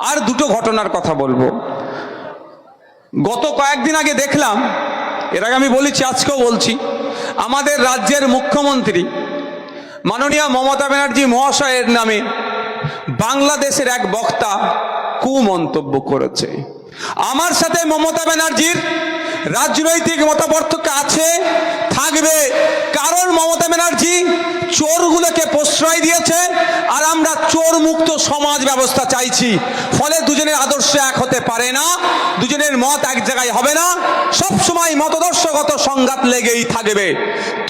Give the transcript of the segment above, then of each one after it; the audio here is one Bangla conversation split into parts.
আর দুটো ঘটনার কথা বলবো। গত কয়েকদিন আগে দেখলাম, এর আগে আমি বলেছি, আজকেও বলছি, আমাদের রাজ্যের মুখ্যমন্ত্রী মাননীয় মমতা ব্যানার্জি মহাশয়ের নামে বাংলাদেশের এক বক্তা কুমন্তব্য করেছে। আমার সাথে মমতা ব্যানার্জির রাজনৈতিক মতপার্থক্য আছে, থাকবে, কারণ মমতা ব্যানার্জি চোরগুলোকে প্রশ্রয় দিয়েছে আর আমরা চোর মুক্ত সমাজ ব্যবস্থা চাইছি। ফলে দুজনের আদর্শ এক হতে পারে না, দুজনের মত এক জায়গায় হবে না, সবসময় মতাদর্শগত সংঘাত লেগেই থাকবে।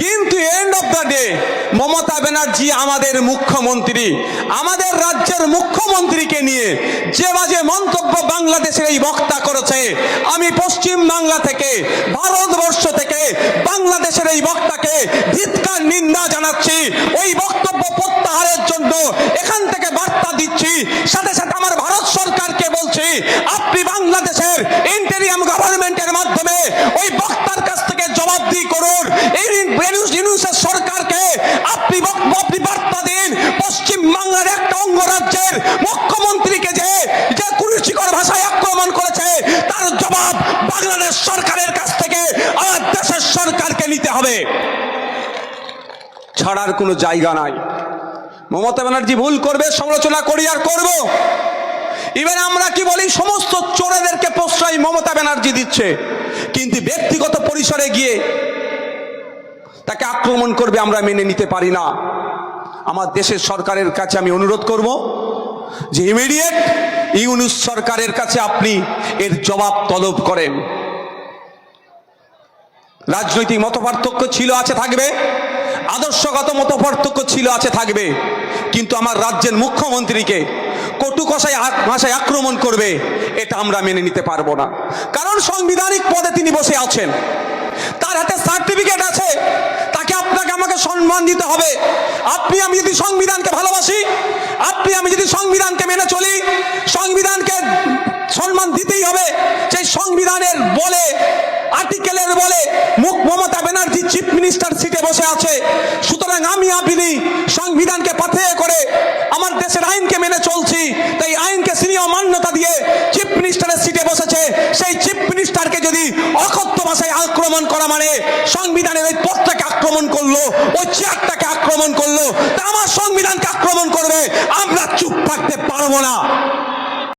কিন্তু end of the day Mamata Banerjee আমাদের মুখ্যমন্ত্রী, আমাদের রাজ্যের মুখ্যমন্ত্রীকে নিয়ে যে বাজে মন্তব্য বাংলাদেশের এই বক্তা করেছে, আমি পশ্চিম বাংলা থেকে, ভারতবর্ষ থেকে বাংলাদেশের এই বক্তাকে ধিক্কার নিন্দা জানাচ্ছি। ওই বক্তব্য প্রত্যাহারের জন্য এখান থেকে বার্তা দিচ্ছি। সাথে সাথে আমার ভারত সরকারকে বলছি, আপনি বাংলাদেশের ইন্টেরিয়াম গভর্নমেন্টের মাধ্যমে ওই বক্তার কাছ থেকে জবাবদিহি করুন। ইউনূসের সরকারকে আপনি বার্তা দিন, পশ্চিম বাংলার একটা অঙ্গরাজ্যের মুখ্যমন্ত্রীকে যে কুরুচিকর ভাষায় আক্রমণ করেছে তার জবাব বাংলাদেশ সরকারের কাছ থেকে আমার দেশের সরকারকে নিতে হবে, ছাড়ার কোনো জায়গা নাই। মমতা ব্যানার্জি ভুল করবে, সমালোচনা করি আর করব। ইভেন আমরা কি বলি, সমস্ত চোরেদেরকে প্রশ্রয় মমতা ব্যানার্জি দিচ্ছে, কিন্তু ব্যক্তিগত পরিসরে গিয়ে তাকে আক্রমণ করবে আমরা মেনে নিতে পারি না। আমার দেশের সরকারের কাছে আমি অনুরোধ করব যে ইমিডিয়েট ইউনূস সরকারের কাছে আপনি এর জবাব তলব করেন। রাজনৈতিক মতপার্থক্য ছিল, আছে, থাকবে, আদর্শগত মতপার্থক্য ছিল, আছে, থাকবে, কিন্তু আমার রাজ্যের মুখ্যমন্ত্রীকে কটু ভাষায় আক্রমণ করবে, এটা আমরা মেনে নিতে পারবো না। কারণ সাংবিধানিক পদে তিনি বসে আছেন, তার হাতে সার্টিফিকেট আছে, তাকে আপনাকে আমাকে সম্মান দিতে হবে। আপনি আমি যদি সংবিধানকে ভালোবাসি, আপনি আমি যদি সংবিধানকে মেনে চলি, সংবিধানকে সম্মান দিতেই হবে। সেই সংবিধানের বলে, আর্টিকেলের বলে মমতা ব্যানার্জি চিফ মিনিস্টার সিটে বসে আছে। সুতরাং আমি আপনি সংবিধানকে পাথেয় করে আমার দেশের আইনকে মেনে চলছি, তাই আইনকে সিনিয়র মান্যতা দিয়ে চিফ মিনিস্টারের সিটে বসেছে। সেই চিফ মিনিস্টারকে যদি অকথ্য ভাষায় আক্রমণ করা মানে সংবিধানের ওই পদটাকে আক্রমণ করলো, ওই চেয়ারটাকে আক্রমণ করলো, তা আমার সংবিধানকে আক্রমণ করবে, আমরা চুপ থাকতে পারবো না।